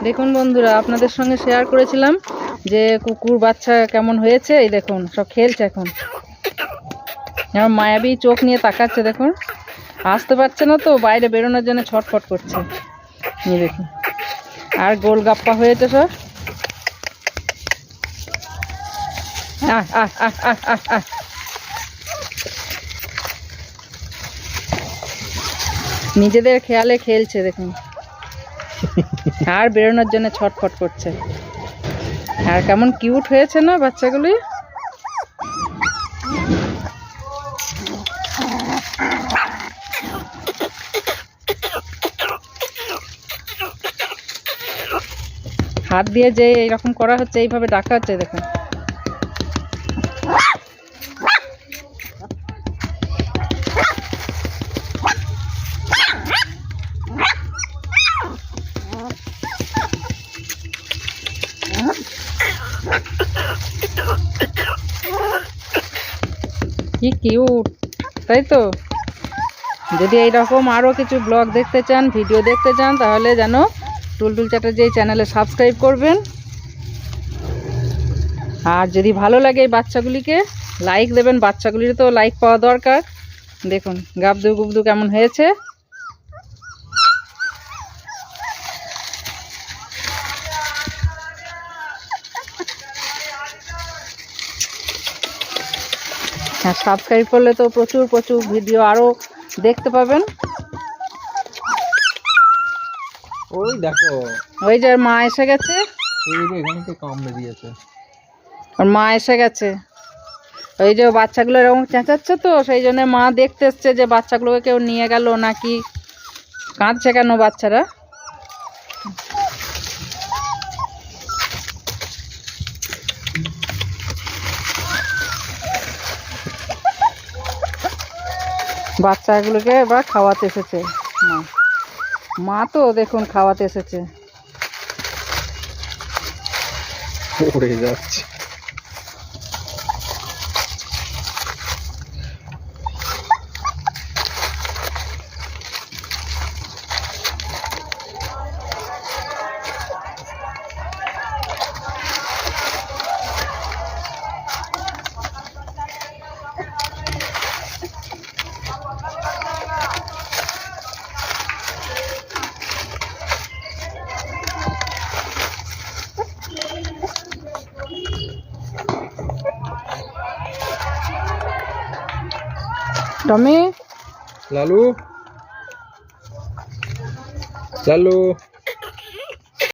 দেখুন বন্ধুরা, আপনাদের সঙ্গে শেয়ার করেছিলাম যে কুকুর বাচ্চা কেমন হয়েছে। এই দেখুন সব খেলছে এখন। আমার মায়াবী চোখ নিয়ে তাকাচ্ছে, দেখুন আসতে পারছে না তো, বাইরে বেরোনোর জন্য ছটফট করছে। এই দেখুন, আর গোলগাপ্পা হয়েছে সব। আহ আহ আহ আহ আহ আহ নিজেদের খেয়ালে খেলছে দেখুন, আর বেরোনোর জন্য ছটফট করছে। আর কেমন কিউট হয়েছে না বাচ্চাগুলি। হাত দিয়ে যে এইরকম করা হচ্ছে, এইভাবে ডাকা হচ্ছে দেখুন। কি কিউট, তাই তো? যদি এইরকম আরও কিছু ব্লগ দেখতে চান, ভিডিও দেখতে চান, তাহলে যেন টুলটুল চ্যাটার্জি চ্যানেলে সাবস্ক্রাইব করবেন। আর যদি ভালো লাগে এই বাচ্চাগুলিকে লাইক দেবেন, বাচ্চাগুলির তো লাইক পাওয়া দরকার। দেখুন গাবদু গুবদু কেমন হয়েছে। হ্যাঁ, সাবস্ক্রাইব করলে তো প্রচুর প্রচুর ভিডিও আরও দেখতে পাবেন। ওই দেখো, ওই যে মা এসে গেছে, এখানে তো কামড়ে দিয়েছে। আর মা এসে গেছে। ওই যে বাচ্চাগুলো এরকম চেঁচাচ্ছে, তো সেই জন্য মা দেখতে এসছে যে বাচ্চাগুলোকে কেউ নিয়ে গেল নাকি। কাঁদছে কেন বাচ্চারা? বাচ্চাগুলোকে এবার খাওয়াতে এসেছে মা। মা তো দেখুন খাওয়াতে এসেছে। পড়ে যাচ্ছে। টমি, লালু, লালু।